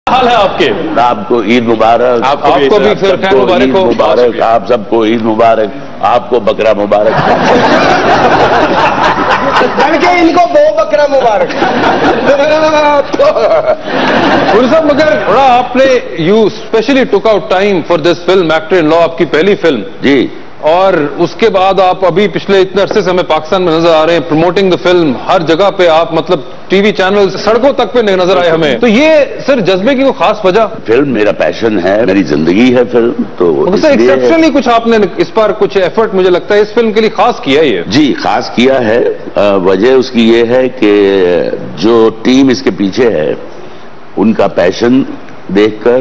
हाल है आपके? आपको ईद मुबारक। आपको भी फिर खैर मुबारक हो। मुबारक आप सबको, ईद मुबारक। आपको बकरा मुबारक। बल्कि इनको दो बकरा मुबारक। पुरी साहब, मगर थोड़ा आपने you specially took out time for this film, actor in law, आपकी पहली फिल्म जी। और उसके बाद आप अभी पिछले इतने अरसे से हमें पाकिस्तान में नजर आ रहे हैं, प्रमोटिंग द फिल्म, हर जगह पे आप, मतलब टीवी चैनल, सड़कों तक पे नजर आए हमें। तो ये सर जज्बे की कोई खास वजह? फिल्म मेरा पैशन है, मेरी जिंदगी है फिल्म, तो एक्सेप्शनली कुछ आपने इस पर कुछ एफर्ट मुझे लगता है इस फिल्म के लिए खास किया है। जी खास किया है। वजह उसकी ये है कि जो टीम इसके पीछे है उनका पैशन देखकर,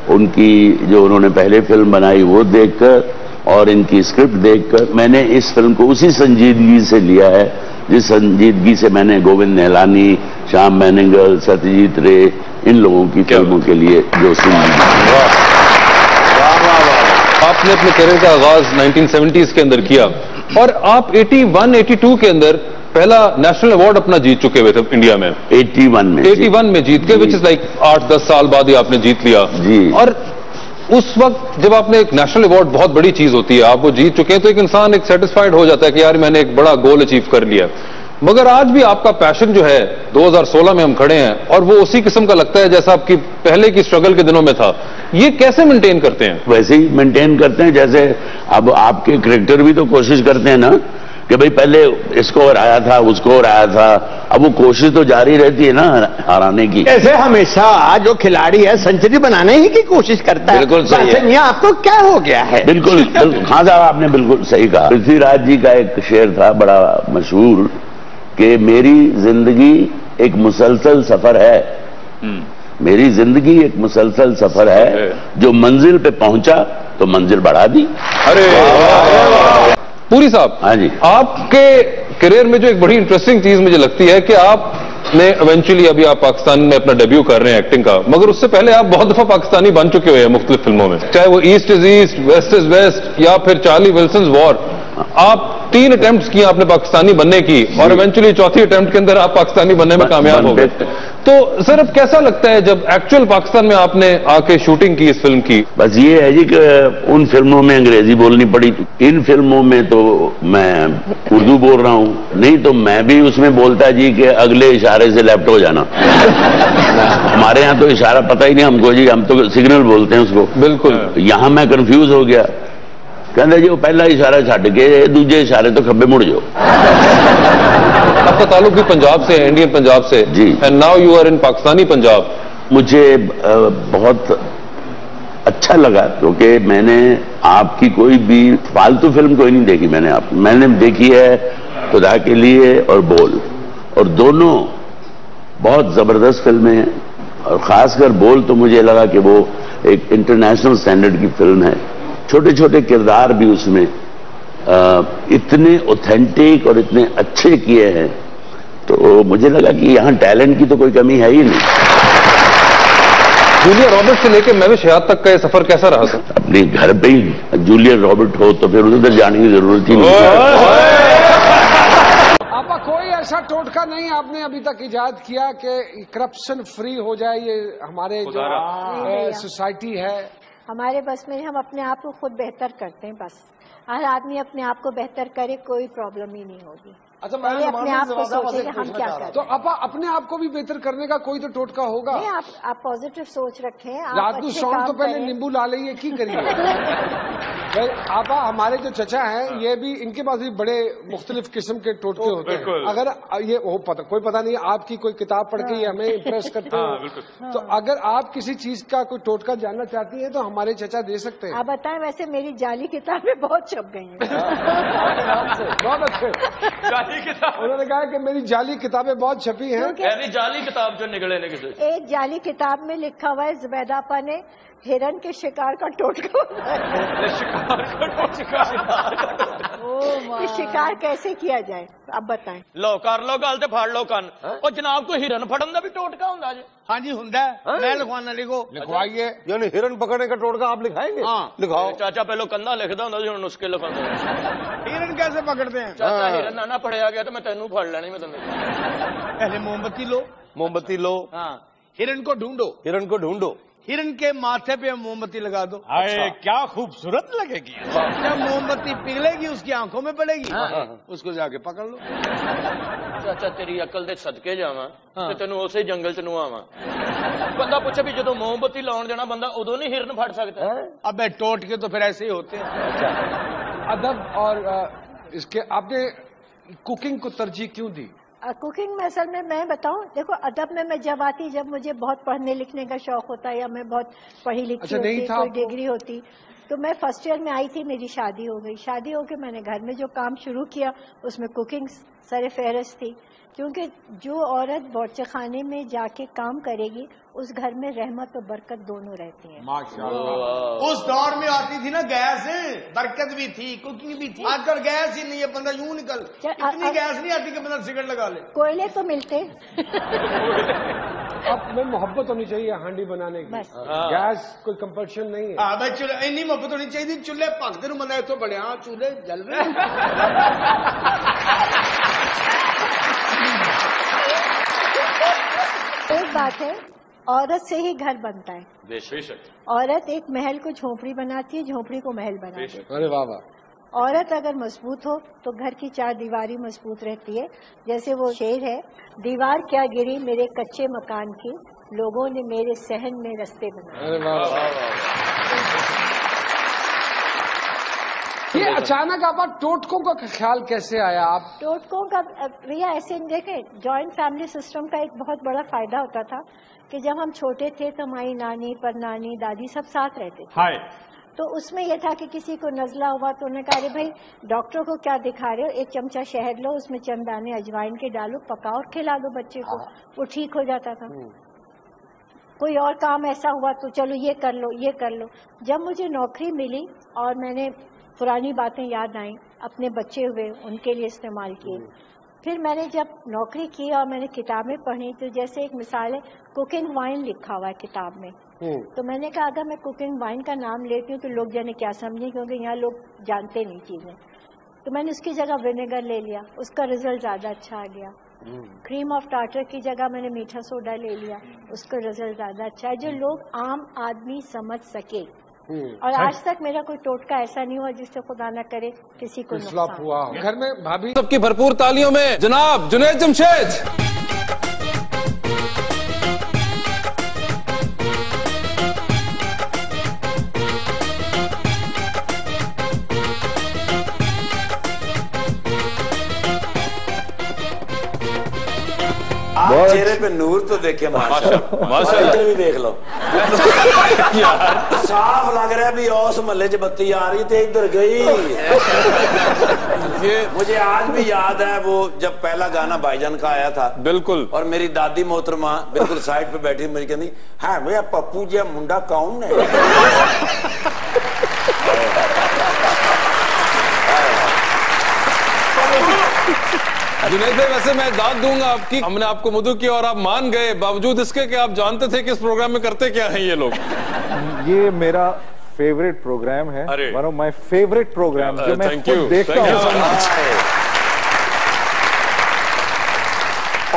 उनकी जो उन्होंने पहले फिल्म बनाई वो देखकर और इनकी स्क्रिप्ट देखकर मैंने इस फिल्म को उसी संजीदगी से लिया है जिस संजीदगी से मैंने गोविंद निहलानी, श्याम बेनेगल, सत्यजीत रे, इन लोगों की फिल्मों के लिए जो आपने अपने करियर का आगाज 1970s के अंदर किया और आप 81-82 के अंदर पहला नेशनल अवार्ड अपना जीत चुके हुए थे इंडिया में। 81 में जीत के, विच इज लाइक 8-10 साल बाद ही आपने जीत लिया जी। और उस वक्त जब आपने एक नेशनल अवार्ड, बहुत बड़ी चीज होती है, आप वो जीत चुके हैं तो एक इंसान एक सेटिस्फाइड हो जाता है कि यार मैंने एक बड़ा गोल अचीव कर लिया। मगर आज भी आपका पैशन जो है, 2016 में हम खड़े हैं और वो उसी किस्म का लगता है जैसा आपकी पहले की स्ट्रगल के दिनों में था। ये कैसे मेंटेन करते हैं? वैसे ही मेंटेन करते हैं जैसे अब आपके क्रिकेटर भी तो कोशिश करते हैं ना कि भाई पहले स्कोर आया था, वो स्कोर आया था, अब वो कोशिश तो जारी रहती है ना हराने की। ऐसे हमेशा जो खिलाड़ी है सेंचुरी बनाने ही की कोशिश करता है। बिल्कुल सही है। मियां आपको क्या हो गया है? बिल्कुल हाँ साहब, आपने बिल्कुल सही कहा। पृथ्वीराज जी का एक शेर था बड़ा मशहूर कि मेरी जिंदगी एक मुसलसल सफर है। मेरी जिंदगी एक मुसलसल सफर है, जो मंजिल पे पहुंचा तो मंजिल बढ़ा दी। अरे पुरी साहब, हाँ जी, आपके करियर में जो एक बड़ी इंटरेस्टिंग चीज मुझे लगती है कि आपने इवेंचुअली, अभी आप पाकिस्तान में अपना डेब्यू कर रहे हैं एक्टिंग का, मगर उससे पहले आप बहुत दफा पाकिस्तानी बन चुके हुए हैं मुख्तलिफ फिल्मों में, चाहे वो east is east, west is west या फिर चार्ली विल्सन वॉर। आप 3 अटेम्प्ट्स किए आपने पाकिस्तानी बनने की और इवेंचुअली चौथी अटेम्प्ट के अंदर आप पाकिस्तानी बनने में कामयाब हो गए। तो सर अब कैसा लगता है जब एक्चुअल पाकिस्तान में आपने आके शूटिंग की इस फिल्म की? बस ये है जी कि उन फिल्मों में अंग्रेजी बोलनी पड़ी, इन फिल्मों में तो मैं उर्दू बोल रहा हूं, नहीं तो मैं भी उसमें बोलता जी कि अगले इशारे से लेफ्ट हो जाना। हमारे यहाँ तो इशारा पता ही नहीं हमको जी, हम तो सिग्नल बोलते हैं उसको। बिल्कुल। यहाँ मैं कंफ्यूज हो गया, कहते जी वो पहला इशारा छड़ के दूजे इशारे तो खब्बे मुड़ जाओ। आपका ताल्लुक भी पंजाब से है, इंडियन पंजाब से जी, and now you are in Pakistani Punjab. मुझे बहुत अच्छा लगा क्योंकि मैंने आपकी कोई भी फालतू फिल्म कोई नहीं देखी। मैंने देखी है खुदा के लिए और बोल, और दोनों बहुत जबरदस्त फिल्में हैं। और खासकर बोल तो मुझे लगा कि वो एक इंटरनेशनल स्टैंडर्ड की फिल्म है। छोटे छोटे किरदार भी उसमें इतने ऑथेंटिक और इतने अच्छे किए हैं, तो मुझे लगा कि यहाँ टैलेंट की तो कोई कमी है ही नहीं। जूलिया रॉबर्ट से लेकर महविश हयात तक का ये सफर कैसा रहा सर? अपने घर पे ही जूलिया रॉबर्ट हो तो फिर उधर जाने की जरूरत ही नहीं। आपका कोई ऐसा टोटका नहीं आपने अभी तक इजाद किया कि करप्शन फ्री हो जाए ये हमारे जो सोसाइटी है? हमारे बस में, हम अपने आप को खुद बेहतर करते हैं, बस हर आदमी अपने आप को बेहतर करे, कोई प्रॉब्लम ही नहीं होगी। अच्छा, पहले अपने आप को सोचे कि हम क्या करें। तो अपने आप को भी बेहतर करने का कोई तो टोटका होगा। नहीं, आप पॉजिटिव सोच रखें। रात को सौंग तो पहले नींबू ला ली की करिए। आप हमारे जो चचा हैं ये भी, इनके पास भी बड़े मुख्तलिफ किस्म के टोटके होते हैं। अगर ये कोई पता नहीं, आपकी कोई किताब पढ़ के ये हमें इम्प्रेस करते हैं, तो अगर आप किसी चीज का कोई टोटका जानना चाहती है तो हमारे चचा दे सकते हैं। आप बताएं। वैसे मेरी जाली किताबें बहुत छप गई हैं। बहुत अच्छे। उन्होंने कहा कि मेरी जाली किताबें बहुत छपी हैं। जाली किताब जो निकले ने किसी एक जाली किताब में लिखा हुआ है जुबैदापा ने हिरन के शिकार का टोटका। शिकार कैसे किया जाए अब बताएं। लो कर लो गल ते फाड़ लो कन। और जनाब को हिरन फड़न का भी टोटका होंदा जी? हाँ जी होंदा है। मैं लिखवाना, लिखो लिखवाइए। यानी हिरन पकड़ने का टोटका आप लिखाएंगे? हाँ लिखाओ। चाचा पहले कंधा लिखदा होंदा जी, हुण नुस्खे लिखांदा। हिरन कैसे पकड़ते हैं? चाचा हिरन ना पढ़िया गया तो मैं तेनू फड़ लेनी। मैं तन्ने पहले मोमबत्ती लो, मोमबत्ती लो। हाँ हिरन को ढूंढो, हिरन को ढूंढो, हिरन के माथे पे मोमबत्ती लगा दो। अरे क्या खूबसूरत लगेगी। जब मोमबत्ती पिघलेगी उसकी आंखों में पड़ेगी, उसको जाके पकड़ लो। चाचा तेरी अकल दे सदके जावा ते तेनू उसे जंगल च नुआवा। बंदा पूछे भी जो मोमबत्ती लाउण देना बंदा उदों नहीं हिरन फड़ सकता। अबे टोट के तो फिर ऐसे ही होते हैं। अदब और इसके आपने कुकिंग को तरजीह क्यों दी? कुकिंग में असल में मैं बताऊं, देखो अदब में मैं जब आती, जब मुझे बहुत पढ़ने लिखने का शौक होता या मैं बहुत पढ़ी लिखी होती, कोई डिग्री होती, तो मैं फर्स्ट ईयर में आई थी, मेरी शादी हो गई। शादी होकर मैंने घर में जो काम शुरू किया उसमें कुकिंग सरे फहरिस्त थी, क्योंकि जो औरत बावर्ची खाने में जाके काम करेगी उस घर में रहमत और बरकत दोनों रहती है। माशाअल्लाह। उस दौर में आती थी ना गैस, बरकत भी थी, कुकिंग भी थी। आजकल गैस ही नहीं है, बंदा यूं निकल, इतनी गैस नहीं आती कि बंदा सिगरेट लगा ले। कोयले तो मिलते। अब में मोहब्बत होनी चाहिए हांडी बनाने की, गैस कोई कंपल्शन नहीं है। हाँ भाई, चूल्हे इन्नी मोहब्बत होनी चाहिए, चूल्हे पकते रू बंदा तो बड़े, हाँ चूल्हे जल रहे। एक बात है, औरत से ही घर बनता है। बेशक। औरत एक महल को झोपड़ी बनाती है, झोपड़ी को महल बनाती है। अरे वाह वाह। औरत अगर मजबूत हो तो घर की चार दीवारी मजबूत रहती है। जैसे वो शेर है, दीवार क्या गिरी मेरे कच्चे मकान की, लोगों ने मेरे सहन में रास्ते बनाए। अरे वाह वाह। ये अचानक आप टोटकों का ख्याल कैसे आया? आप टोटकों का भैया ऐसे देखें, जॉइंट फैमिली सिस्टम का एक बहुत बड़ा फायदा होता था कि जब हम छोटे थे तो हमारी नानी, परनानी, दादी सब साथ रहते थे। तो उसमें यह था कि किसी को नजला हुआ तो उन्होंने कहा, अरे भाई डॉक्टर को क्या दिखा रहे हो, एक चमचा शहद लो, उसमें चंद दाने अजवाइन के डालो, पकाओ और खिला दो बच्चे को, वो ठीक हो जाता था। कोई और काम ऐसा हुआ तो चलो ये कर लो, ये कर लो। जब मुझे नौकरी मिली और मैंने पुरानी बातें याद आई, अपने बच्चे हुए उनके लिए इस्तेमाल किए। फिर मैंने जब नौकरी की और मैंने किताबें पढ़ी, तो जैसे एक मिसाल है, कुकिंग वाइन लिखा हुआ है किताब में, तो मैंने कहा अगर मैं कुकिंग वाइन का नाम लेती हूँ तो लोग जाने क्या समझें, क्योंकि यहाँ लोग जानते नहीं चीजें। तो मैंने उसकी जगह विनेगर ले लिया, उसका रिजल्ट ज्यादा अच्छा आ गया। क्रीम ऑफ टार्टर की जगह मैंने मीठा सोडा ले लिया, उसका रिजल्ट ज्यादा अच्छा है, जो लोग आम आदमी समझ सके। और आज तक मेरा कोई टोटका ऐसा नहीं हुआ जिससे खुदा न करे किसी को नुकसान हुआ। घर में भाभी सबकी भरपूर तालियों में जनाब जुनैद जमशेद। चेहरे पे नूर तो देखे माशाल्लाह, भी देख लो यार, साफ लग रहा है भी उस महल्ले च बत्ती आ रही थी इधर गई। ये मुझे आज भी याद है वो जब पहला गाना भाईजान का आया था, बिल्कुल, और मेरी दादी मोहतरमा बिल्कुल साइड पे बैठी मुझे कहती, है भैया पप्पू जी मुंडा कौन है? जुनैद भाई, वैसे मैं दाद दूंगा आपकी, हमने आपको मदू किया और आप मान गए, बावजूद इसके कि आप जानते थे कि इस प्रोग्राम में करते क्या हैं ये लोग। ये मेरा फेवरेट प्रोग्राम है, one of my favourite programme, जो मैं खुद देखता हूँ।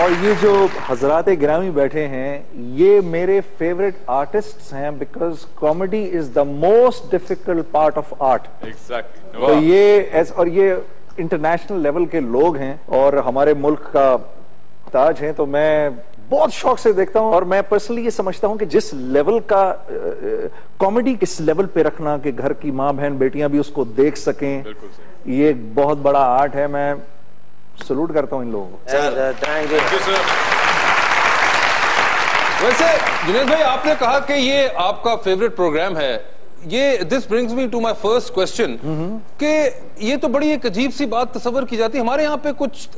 और ये जो हजरात गिरामी बैठे हैं, ये मेरे फेवरेट आर्टिस्ट्स हैं, because comedy is the most difficult part of art. Exactly. तो ये और ये इंटरनेशनल लेवल के लोग हैं और हमारे मुल्क का ताज हैं, तो मैं बहुत शौक से देखता हूं। और मैं पर्सनली ये समझता हूं कि जिस लेवल का कॉमेडी किस लेवल पे रखना कि घर की माँ बहन बेटियां भी उसको देख सकें, ये एक बहुत बड़ा आर्ट है। मैं सलूट करता हूं इन लोगों को। Thank you. वैसे जुनैद भाई, आपने कहा कि ये आपका फेवरेट प्रोग्राम है, ये this brings me to my first question कि ये तो बड़ी एक अजीब सी बात तस्वर की जाती है हमारे यहाँ पे, कुछ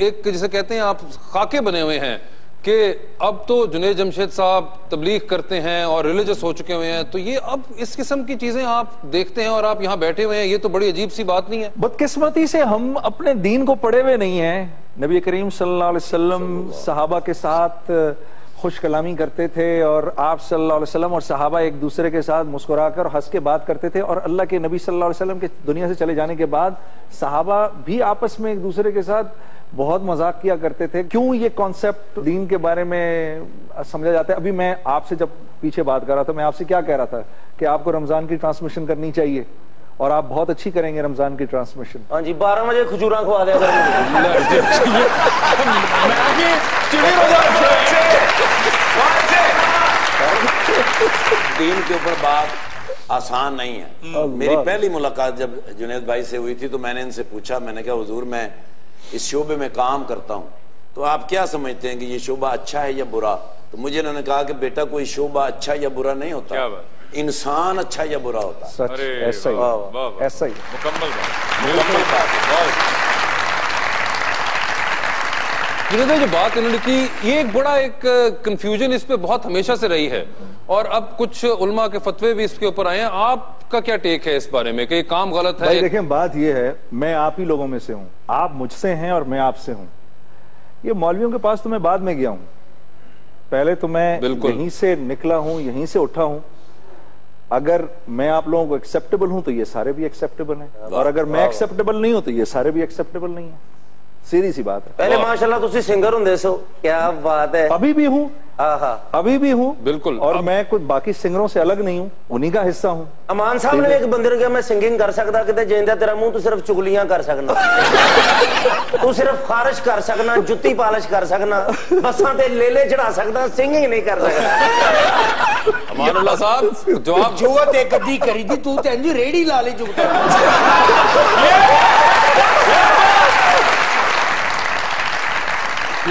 एक जिसे कहते हैं आप खाके बने हुए हैं कि अब तो जुनैद जमशेद साहब तबलीग करते हैं और रिलीजियस हो चुके हुए हैं, तो ये अब इस किस्म की चीजें आप देखते हैं और आप यहाँ बैठे हुए हैं, ये तो बड़ी अजीब सी बात नहीं है? बदकिस्मती से हम अपने दीन को पढ़े हुए नहीं हैं। नबी करीम सल्लल्लाहु अलैहि वसल्लम सहाबा के साथ खुश कलामी करते थे और आप सल्लल्लाहु अलैहि वसल्लम और सहाबा एक दूसरे के साथ मुस्कुराकर हंस के बात करते थे। और अल्लाह के नबी सल्लल्लाहु अलैहि वसल्लम के दुनिया से चले जाने के बाद सहाबा भी आपस में एक दूसरे के साथ बहुत मजाक किया करते थे। क्यों ये कॉन्सेप्ट दीन के बारे में समझा जाता है? अभी मैं आपसे जब पीछे बात कर रहा था, मैं आपसे क्या कह रहा था कि आपको रमजान की ट्रांसमिशन करनी चाहिए और आप बहुत अच्छी करेंगे रमजान की ट्रांसमिशन। हाँ जी, 12 बजे खजूरा खुआ दिया दीन के ऊपर बात आसान नहीं है। मेरी पहली मुलाकात जब जुनैद भाई से हुई थी तो मैंने इनसे पूछा, मैंने कहा हुजूर मैं इस शोबे में काम करता हूँ, तो आप क्या समझते हैं कि ये शोबा अच्छा है या बुरा? तो मुझे इन्होंने कहा कि बेटा कोई शोबा अच्छा या बुरा नहीं होता, इंसान अच्छा या बुरा होता। सच, ऐसा ही, ऐसा ही मुकम्मल बात। जो बात इन्होंने की, ये एक बड़ा एक कंफ्यूजन इस पे बहुत हमेशा से रही है और अब कुछ उलमा के फतवे भी इसके ऊपर आए हैं। आपका क्या टेक है इस बारे में कि काम गलत है? देखें, बात ये है, मैं आप ही लोगों में से हूं, आप मुझसे हैं और मैं आपसे हूं। ये मौलवियों के पास तो मैं बाद में गया हूं, पहले तो मैं यहीं से निकला हूं, यहीं से उठा हूं। अगर मैं आप लोगों को एक्सेप्टेबल हूं तो ये सारे भी एक्सेप्टेबल हैं, और अगर मैं एक्सेप्टेबल नहीं हूं तो ये सारे भी एक्सेप्टेबल नहीं है। सीधी सी बात है। पहले माशाल्लाह तुसी सिंगर होंदे सो, क्या बात है। अभी भी हूँ, अभी भी हूँ, बिल्कुल। और मैं कुछ बाकी सिंगरों से अलग नहीं हूँ, उन्हीं का हिस्सा हूँ। अमान साहब ने एक बंदे ने कहा मैं सिंगिंग कर सकता, कहते जेंदा तेरा मुंह, तू सिर्फ चुगलियां कर सकना, तू सिर्फ खारिश कर सकना, जुत्ती पालिश कर सकना, बसां ते लेले चढ़ा सकता, सिंगिंग नहीं कर सकता। अमानुल्लाह साहब जवाब जुवत एक कदी करी थी, तू तो इंज रेड़ी ला ली जुगता।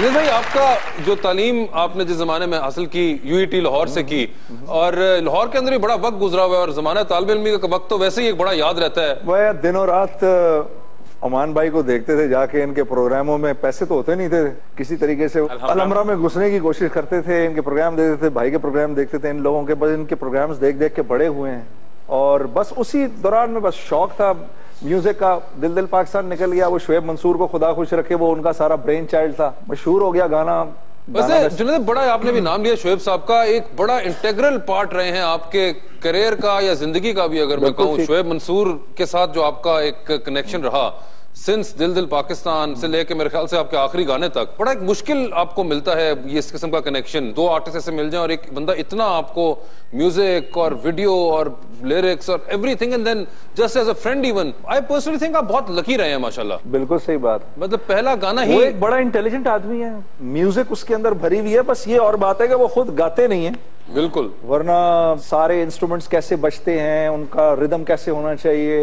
भाई, आपका जो तालीम आपने जिस जमाने में हासिल की यूईटी लाहौर से की, और लाहौर के अंदर भी बड़ा वक्त गुजरा हुआ है, और जमाना तालिब इल्मी का वक्त तो वैसे ही एक बड़ा याद रहता है। वह दिनों रात अमान भाई को देखते थे जाके, इनके प्रोग्रामों में पैसे तो होते नहीं थे, किसी तरीके से अलमरा में घुसने की कोशिश करते थे, इनके प्रोग्राम देखते थे, भाई के प्रोग्राम देखते थे। इन लोगों के बस इनके प्रोग्राम्स देख देख के बड़े हुए हैं, और बस उसी दौरान में बस शौक था म्यूजिक का। दिल दिल पाकिस्तान निकल गया, वो शुएब मंसूर को खुदा खुश रखे, वो उनका सारा ब्रेन चाइल्ड था, मशहूर हो गया गाना। वैसे जुनैद, बड़ा आपने भी नाम लिया शुएब साहब का, एक बड़ा इंटेग्रल पार्ट रहे हैं आपके करियर का या जिंदगी का भी, अगर मैं कहूँ। शुएब मंसूर के साथ जो आपका एक कनेक्शन रहा सिंस दिल दिल पाकिस्तान से लेके मेरे ख्याल से आपके आखिरी गाने तक, बड़ा एक मुश्किल आपको मिलता है ये इस किस्म का कनेक्शन। दो आर्टिस्ट ऐसे मिल जाएं और एक बंदा इतना आपको म्यूजिक और वीडियो और लिरिक्स और everything, and then just as a friend even. I personally think आप बहुत लकी रहे हैं माशाल्लाह। बिल्कुल सही बात। मतलब पहला गाना ही, वो एक बड़ा इंटेलिजेंट आदमी है, म्यूजिक उसके अंदर भरी हुई है, बस ये और बात है कि वो खुद गाते नहीं है। बिल्कुल, वरना सारे इंस्ट्रूमेंट्स कैसे बजते हैं, उनका रिदम कैसे होना चाहिए,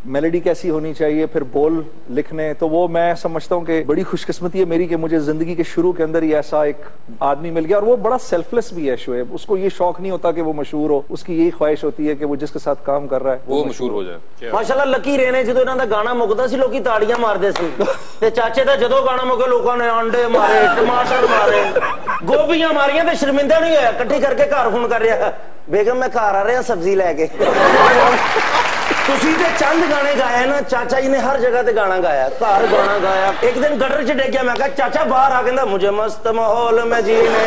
मेलोडी कैसी होनी चाहिए, फिर बोल लिखने, तो वो मैं समझता हूँ कि बड़ी खुशकिस्मती है मेरी कि मुझे जिंदगी के शुरू के अंदर ही ऐसा एक आदमी मिल गया। और वो बड़ा सेल्फलेस भी है शुएब, उसको ये शौक नहीं होता कि वो मशहूर हो, उसकी यही ख्वाहिश होती है कि वो जिसके साथ काम कर रहा है वो मशहूर हो जाए। माशाल्लाह लकी रहने जो इन्हों का गाना मुकदा सी, लोग ताड़ियां मारते थे, चाचे का जदों गाना मुके लोगों ने अंडे मारे, टमाटर मारे, गोभियां मारियां, तो शर्मिंदा नहीं होया, इकट्ठी करके घर फोन कर रहा, बेगम मैं घर आ रहा सब्जी लैके। तुसी ते चंद गाने गाए ना, चाचा जी ने हर जगह ते गाना गाया, घर गाना गाया। एक दिन गटर च डेग गया, मैं कहा चाचा बाहर आ, कहंदा मुझे मस्त माहौल में जीने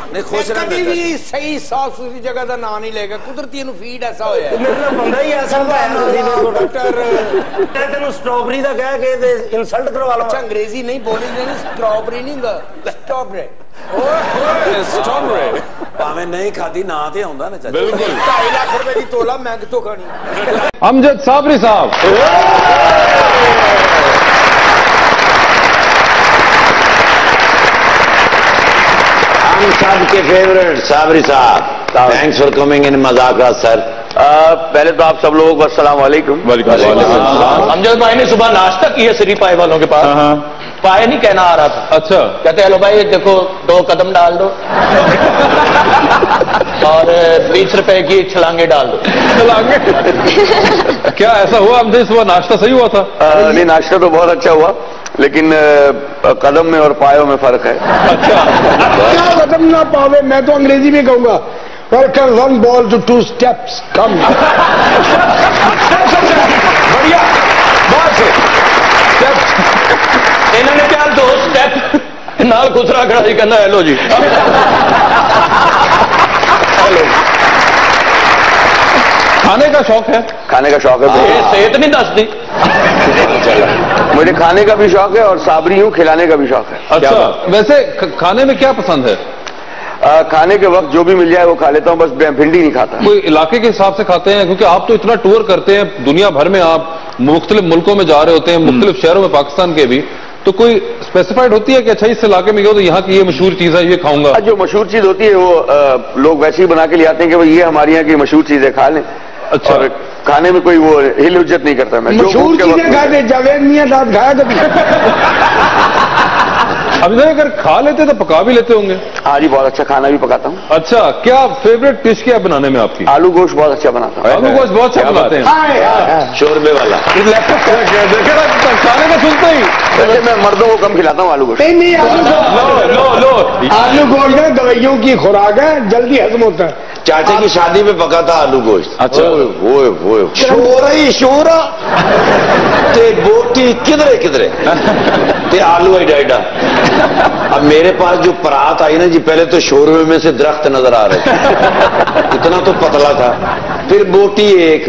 नहीं खुश कभी भी सही साफ सुथरी जगह का नाम नहीं लेगा, कुदरती फीड ऐसा होया मतलब बंदा ही ऐसा तेन स्ट्रॉबेरी का कह के इंसल्ट करवा लो। अच्छा अंग्रेजी नहीं बोली, स्ट्रॉबेरी नहीं होगा, स्ट्रॉबेरी स्ट्रॉबेरी भावें नहीं खाती ना ते आउंदा ना चाचा। बिल्कुल, 2.5 लाख रुपए की तोला मैं कितों खानी। अमजद साबरी साहब, हम सबके फेवरेट साबरी साहब, थैंक्स फॉर कमिंग इन मजाक सर। पहले तो आप सब लोगों को अस्सलाम वालेकुम। अमजद भाई ने सुबह नाश्ता किया श्री पाए वालों के पास, पाए नहीं कहना आ रहा था। अच्छा, कहते हेलो भाई देखो 2 कदम डाल दो और 20 रुपए की छलांगे डाल दो। छलांगे क्या ऐसा हुआ अमजद, सुबह नाश्ता सही हुआ था? नहीं, नाश्ता तो बहुत अच्छा हुआ, लेकिन कदम में और पायों में फर्क है। अच्छा कदम ना पावे, मैं तो अंग्रेजी में कहूंगा welcome 1 ball to 2 steps come। बढ़िया, बहुत से इन्होंने क्या 2 स्टेप नाल खुसरा खड़ा जी कहना हेलो जी हेलो। खाने का शौक है? खाने का शौक है। सेहत नहीं दसती। मुझे खाने का भी शौक है और साबरी हूँ, खिलाने का भी शौक है। अच्छा, वैसे खाने में क्या पसंद है? खाने के वक्त जो भी मिल जाए वो खा लेता हूँ, बस भिंडी नहीं खाता। कोई इलाके के हिसाब से खाते हैं? क्योंकि आप तो इतना टूर करते हैं दुनिया भर में, आप मुख्तलिफ मुल्कों में जा रहे होते हैं, मुख्तलिफ शहरों में पाकिस्तान के भी, तो कोई स्पेसिफाइड होती है कि अच्छा इस इलाके में गया तो यहाँ की ये मशहूर चीज है, ये खाऊंगा? जो मशहूर चीज होती है वो लोग वैसे ही बना के ले आते हैं कि भाई ये हमारे यहाँ की मशहूर चीजें खा लें। अच्छा। और खाने में कोई वो हिल उज्जत नहीं करता। मैं मशहूर चीजें खाते, जावेद मियां साहब खाया कभी? अब अगर खा लेते तो पका भी लेते होंगे? हाँ जी, बहुत अच्छा खाना भी पकाता हूँ। अच्छा, क्या फेवरेट डिश क्या बनाने में आपकी? आलू गोश्त बहुत अच्छा बनाता हूँ। आलू गोश्त बहुत अच्छा बनाते हैं, शोरबे वाला। खाने का सुनते ही वैसे मैं मर्दों को कम खिलाता हूँ आलू गोश्त। नहीं, आलू गोश्त है, दवाइयों की खुराक है, जल्दी हजम होता है। चाचा की शादी में पका था आलू गोश्त। अच्छा। वो शोरा ही शोरा ते बोटी किधरे किधरे ते आलू ही डाइडा। अब मेरे पास जो परात आई ना जी, पहले तो शोरबे में से दरख्त नजर आ रहे थे, इतना तो पतला था, फिर बोटी एक,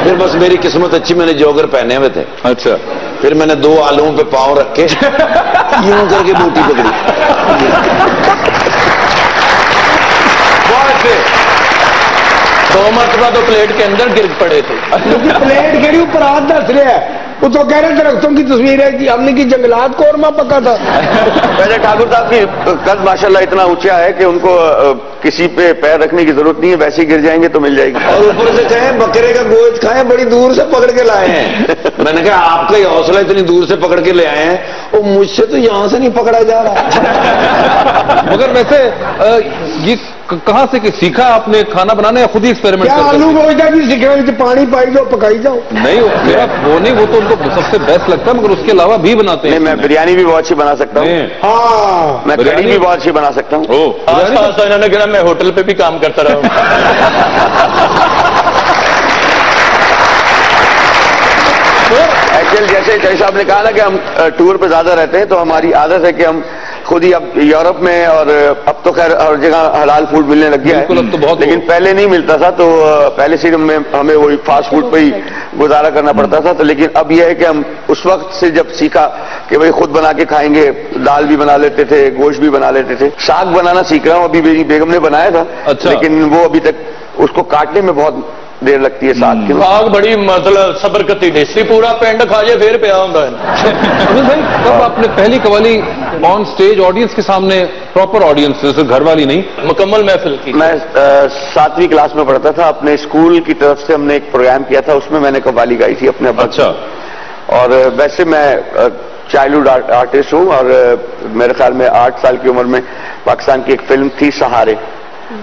फिर बस मेरी किस्मत अच्छी, मैंने जॉगर पहने हुए थे। अच्छा। फिर मैंने 2 आलूओं पे पांव रख के यूं करके बोटी पकड़ी। दो मरतबा तो प्लेट के अंदर गिर पड़े थे। प्लेट गिरी, ऊपर हाथ दस रहे हैं, वो तो कह रहे दरख्तों की तस्वीर है कि हमने की जंगलात कोरमा पका था। पहले ठाकुर साहब की कद माशाल्लाह इतना ऊंचा है कि उनको किसी पे पैर रखने की जरूरत नहीं है, वैसे ही गिर जाएंगे तो मिल जाएगी। और ऊपर से कहें बकरे का गोश्त खाएं, बड़ी दूर से पकड़ के लाए हैं। मैंने कहा आपका ही हौसला, इतनी दूर से पकड़ के ले आए हैं, और मुझसे तो यहां से नहीं पकड़ा जा रहा। मगर वैसे ये कहाँ से सीखा आपने खाना बनाना, या खुद ही एक्सपेरिमेंट क्या आलू गोश्त भी सीखा? पानी पाई जाओ, पकाई जाओ। नहीं, मेरा वो नहीं, वो तो उनको सबसे बेस्ट लगता है, मगर उसके अलावा भी बनाते हैं। मैं बिरयानी भी बहुत अच्छी बना सकता हूँ। हाँ, मैं कढ़ी भी बहुत अच्छी बना सकता हूँ। तो इन्होंने कहा मैं होटल पे भी काम करता रहा हूँ। एक्चुअल जैसे साहब ने कहा ना कि हम टूर पे ज्यादा रहते हैं, तो हमारी आदत है कि हम खुद ही, अब यूरोप में और अब तो खैर हर जगह हलाल फूड मिलने लग गया है, अब तो बहुत, लेकिन पहले नहीं मिलता था, तो पहले से हमें वही फास्ट फूड पे ही गुजारा करना पड़ता था। तो लेकिन अब यह है कि हम उस वक्त से जब सीखा कि भाई खुद बना के खाएंगे, दाल भी बना लेते थे, गोश्त भी बना लेते थे, साग बनाना सीख रहा हूँ। अभी मेरी बेगम ने बनाया था। अच्छा। लेकिन वो अभी तक उसको काटने में बहुत देर लगती है। साग बड़ी मतलब सबरकती देसी, पूरा पिंड खा जाए फिर पिया होता है। कब आपने पहली कवाली ऑन स्टेज ऑडियंस के सामने, प्रॉपर ऑडियंस, जैसे घर वाली नहीं, मुकम्मल महफिल की? मैं 7वीं क्लास में पढ़ता था, अपने स्कूल की तरफ से हमने एक प्रोग्राम किया था, उसमें मैंने कव्वाली गाई थी अपने। अच्छा। और वैसे मैं चाइल्डहुड आर्टिस्ट हूँ, और मेरे ख्याल में 8 साल की उम्र में पाकिस्तान की एक फिल्म थी सहारे,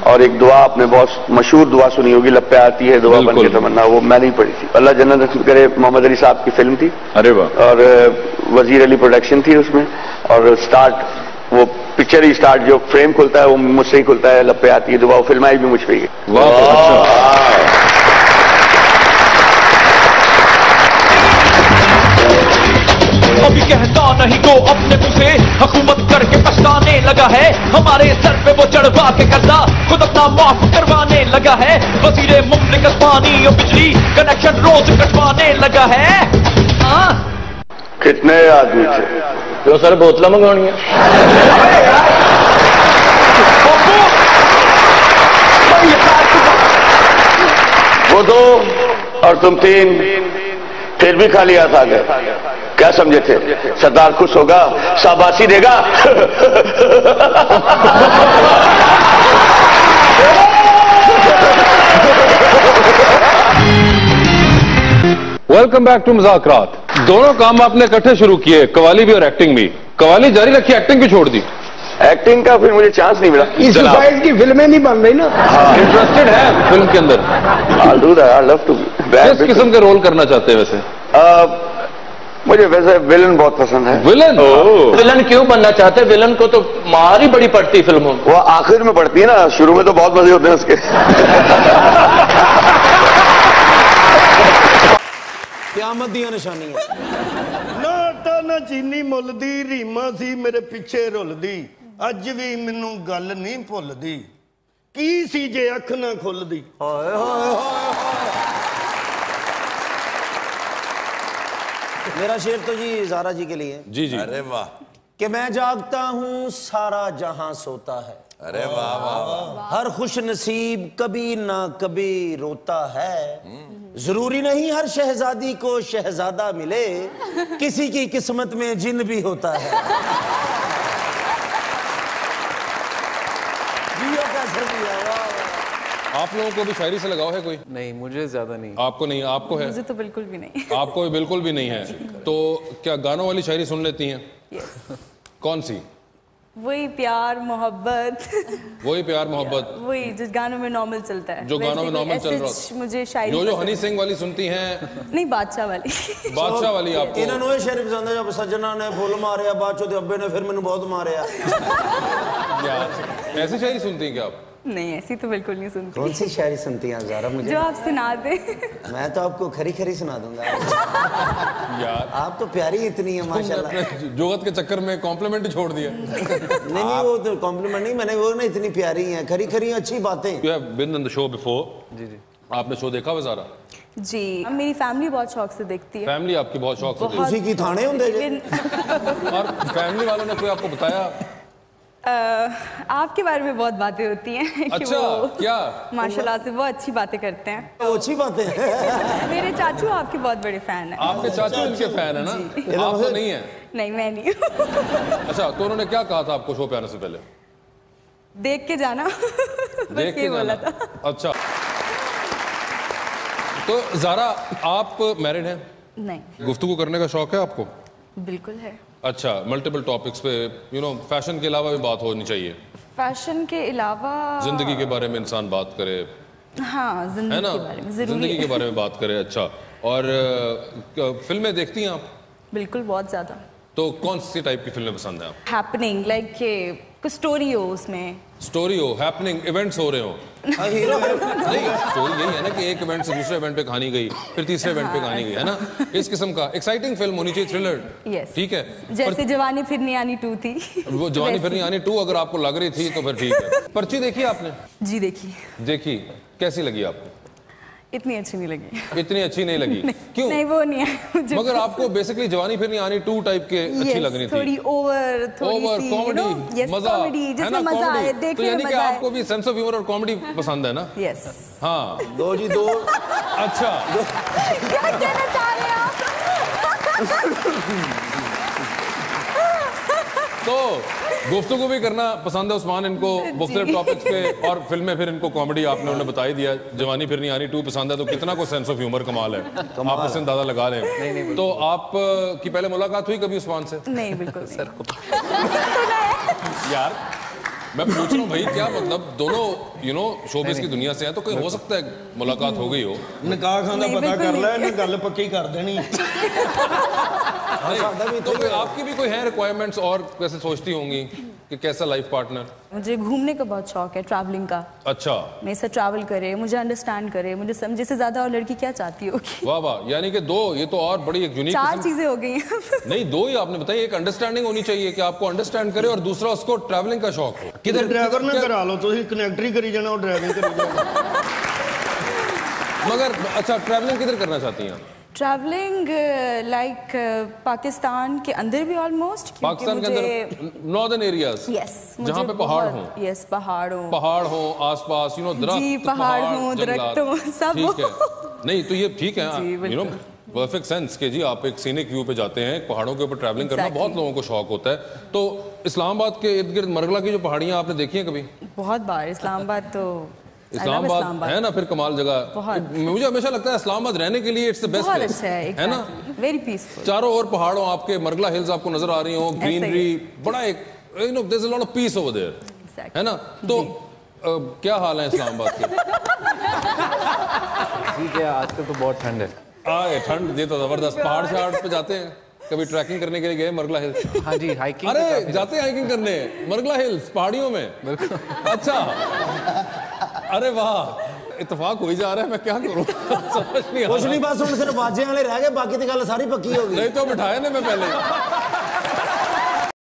और एक दुआ, आपने बहुत मशहूर दुआ सुनी होगी, लप्पे आती है दुआ बन के तमन्ना, वो मैं नहीं पढ़ी थी। अल्लाह जन्नत नसीब करे, मोहम्मद अली साहब की फिल्म थी। अरे वाह। और वजीर अली प्रोडक्शन थी उसमें, और स्टार्ट वो पिक्चर ही स्टार्ट जो फ्रेम खुलता है वो मुझसे ही खुलता है, लप्पे आती है दुआ, वो फिल्माई भी मुझ पे ही। अभी कहता नहीं तो अपने मुंह से हुकूमत करके पछताने लगा है, हमारे सर पे वो चढ़वा के कर्जा खुद अपना माफ करवाने लगा है, वजीरे मुमलिकत पानी और बिजली कनेक्शन रोज कटवाने लगा है। कितने आदमी थे? तो सर बोतल मंगवानी है। वो 2 और तुम 3, फिर भी खाली हाथ आ गए। क्या समझे थे सरदार खुश होगा, शाबाशी देगा? Welcome back to Muzakarat. दोनों काम आपने इकट्ठे शुरू किए, कवाली भी और एक्टिंग भी। कवाली जारी रखी, एक्टिंग भी छोड़ दी। एक्टिंग का फिर मुझे चांस नहीं मिला। इस साइज की फिल्में नहीं बन रही ना। इंटरेस्टेड है फिल्म के अंदर? I'll do that, I'd love to. किस किस्म के रोल करना चाहते हैं वैसे? मुझे वैसे विलन बहुत पसंद है। विलन? विलन क्यों बनना चाहते हैं? विलन को तो मार ही बड़ी पड़ती फिल्मों में। वो आखिर में पड़ती है ना, शुरू में तो बहुत मजे होते हैं उसके। क़यामत दी निशानियां। ਆਟਾ ਨਾ ਚੀਨੀ ਮੁੱਲਦੀ ਰੀਮਾ ਸੀ ਮੇਰੇ ਪਿੱਛੇ ਰੁਲਦੀ ਅੱਜ ਵੀ ਮੈਨੂੰ ਗੱਲ ਨਹੀਂ ਭੁੱਲਦੀ ਕੀ ਸੀ ਜੇ ਅੱਖ ਨਾ ਖੁੱਲਦੀ ਹਾਏ ਹਾਏ ਹਾਏ मेरा शेर तो जी ज़ारा जी के लिए जी जी। अरे वाह कि मैं जागता हूँ सारा जहां सोता है। अरे वाह वाह वाह हर खुश नसीब कभी ना कभी रोता है। जरूरी नहीं हर शहजादी को शहजादा मिले किसी की किस्मत में जिन भी होता है। आप लोगों को भी शायरी से लगाव है कोई? नहीं, मुझे ज्यादा नहीं। आपको नहीं? आपको है? मुझे तो बिल्कुल भी नहीं। आपको बिल्कुल भी नहीं है। तो क्या गानों वाली शायरी सुन लेती हैं? yes. कौन सी? वही प्यार मोहब्बत। वही प्यार मोहब्बत, वही जो गानों में नॉर्मल चलता है, जो गानों में नॉर्मल चल रहा है। मुझे शायरी जो हनी सिंह वाली सुनती हैं? नहीं, बादशाह वाली। बादशाह वाली आपको? इन्होंने शेर पसंद है जब सजना ने फुल मारे बादशाह के अब्बे ने फिर मैंने बहुत मारे। यार ऐसी शायरी सुनती हैं क्या आप? नहीं, ऐसी तो बिल्कुल नहीं सुनती। कौन सी शायरी सुनती हैं ज़ारा? मुझे जो आप सुना दे। मैं तो आपको खरी खरी सुना दूंगा। यार आप तो प्यारी इतनी है माशाल्लाह। जोगत के चक्कर में कॉम्प्लीमेंट छोड़ दिया। नहीं वो तो कॉम्प्लीमेंट नहीं, मैंने वो ना इतनी प्यारी हैं, खरी खरी अच्छी बातें। You have been on the show before? जी जी। आपने शो देखा हुआ ज़ारा? जी, मेरी फैमिली बहुत शौक से देखती है। फैमिली आपकी बहुत शौक से देखती है? उसी की थाने होंगे। और फैमिली वालों ने कोई आपको बताया? आपके बारे में बहुत बातें होती हैं। अच्छा, क्या? माशाल्लाह से बहुत अच्छी बातें करते हैं। अच्छी बातें। मेरे चाचू आपके बहुत बड़े फैन हैं। आपके चाचू इनके फैन है ना? आप तो नहीं है? नहीं, मैं नहीं। अच्छा, तो उन्होंने क्या कहा था आपको शो पे आने से पहले? देख के जाना। देख के बोला था। अच्छा, तो ज़ारा आप मैरिड हैं? नहीं। गुफ्तगू करने का शौक है आपको? बिल्कुल है। अच्छा, मल्टीपल टॉपिक्स पे फैशन के अलावा भी बात होनी चाहिए। फैशन के अलावा जिंदगी के बारे में इंसान बात करे। हाँ, जिंदगी के बारे में जरूरी जिंदगी के बारे में बात करे। अच्छा, और फिल्में देखती हैं आप? बिल्कुल, बहुत ज्यादा। तो कौन सी टाइप की फिल्में पसंद है आप? हैपनिंग, लाइक कुछ स्टोरी हो उसमें। स्टोरी हो, हैपनिंग, इवेंट्स हो रहे हो। नहीं, स्टोरी यही है ना कि एक इवेंट से दूसरे इवेंट पे कहानी गई, फिर तीसरे इवेंट पे कहानी गई, है ना? इस किस्म का एक्साइटिंग फिल्म होनी चाहिए, थ्रिलर। यस, ठीक है। जैसे जवानी फिर नहीं आनी 2 थी। वो जवानी फिर नहीं आनी 2 अगर आपको लग रही थी तो फिर ठीक है। पर्ची देखी आपने? जी देखी। देखी, कैसी लगी आपको? इतनी अच्छी नहीं लगी। इतनी अच्छी नहीं लगी? क्यों? नहीं, वो नहीं है मुझे। मगर आपको बेसिकली जवानी फिर नहीं आनी 2 टाइप के अच्छी लगनी थी। थोड़ी ओवर कॉमेडी, मजा है ना? मजा आए देखने में। तो यानी कि आपको भी सेंस ऑफ ह्यूमर और कॉमेडी पसंद है ना? यस। हाँ, 2 जी 2। अच्छा, क्या कहना चाह रहे हैं आप? तो गुफ्तगू भी करना पसंद है उस्मान इनको मुख्तलिफ टॉपिक्स पे, और फिल्में फिर इनको कॉमेडी आपने उन्हें बता ही दिया। जवानी फिर नहीं आनी 2 पसंद है, तो कितना को सेंस ऑफ ह्यूमर कमाल है, आप इससे अंदाजा लगा लें। नहीं, तो आप की पहले मुलाकात हुई कभी उस्मान से? नहीं, बिल्कुल सर। यार मैं पूछ रहा हूँ भाई, क्या मतलब दोनों शोबिज़ की दुनिया से हैं, तो कोई हो सकता है मुलाकात हो गई हो। निकाह खाना पता कर ले, इन्हें गल पक्की कर देनी। तो आपकी भी कोई है रिक्वायरमेंट्स और कैसे सोचती होंगी कि कैसा लाइफ पार्टनर? मुझे घूमने का बहुत शौक है, ट्रैवलिंग का। अच्छा, मेरे साथ ट्रैवल करे, मुझे अंडरस्टैंड करे, मुझे समझे से ज्यादा और लड़की क्या चाहती होगी। वाह वाह, यानी कि 2, ये तो और बड़ी एक यूनिक 4 चीजें हो गई। नहीं, 2 ही आपने बताई। एक अंडरस्टैंडिंग होनी चाहिए कि आपको अंडरस्टैंड करे, और दूसरा उसको ट्रैवलिंग का शौक हो। किधर ड्राइवर ना करा लो, तो कनेक्टर ही करी जाना और ड्राइविंग करी जाना। मगर अच्छा, ट्रैवलिंग किधर करना चाहती हैं? ट्रैवलिंग लाइक पाकिस्तान के अंदर भी ऑलमोस्ट। पाकिस्तान के अंदर नॉर्दर्न एरियाज? यस, जहाँ पे पहाड़ हो। यस, पहाड़ हो आसपास, दरख्त, पहाड़ हो, दरख्त हो, सब। ठीक है। नहीं तो ये ठीक है, परफेक्ट सेंस के जी आप एक सीनिक व्यू पे जाते हैं, पहाड़ों के ऊपर ट्रैवलिंग करना बहुत लोगों को शौक होता है। तो इस्लामाबाद के इर्द गिर्द मरगला की जो पहाड़ियां आपने देखी हैं कभी? बहुत बार। इस्लामाबाद तो इस्लामाबाद है ना, फिर कमाल जगह। मुझे हमेशा लगता है इस्लामाबाद रहने के लिए इट्स द बेस्ट प्लेस है ना? Very peaceful. चारों ओर पहाड़ों, आपके मरगला हिल्स आपको नजर आ रही हो, ग्रीनरी, बड़ा एक there is a lot of peace over there, है ना? तो क्या हाल है इस्लामाबाद के? ठीक है, आजकल तो बहुत ठंड है। ठंड ये तो जबरदस्त। पहाड़ पे जाते हैं कभी? ट्रैकिंग करने के लिए गए मरगला हिल्स? हाँ जी, हाइकिंग। अरे जाते हैं हाइकिंग करने मरगला हिल्स पहाड़ियों में? बिल्कुल। अच्छा, अरे वाह, इतफाक हो ही जा रहा है, मैं क्या करूं समझ नहीं आ रहा। कुछ नहीं, बस हम सिर्फ बाजे वाले रह गए, बाकी तो गल सारी पक्की हो गई। नहीं तो बिठाया ना मैं पहले।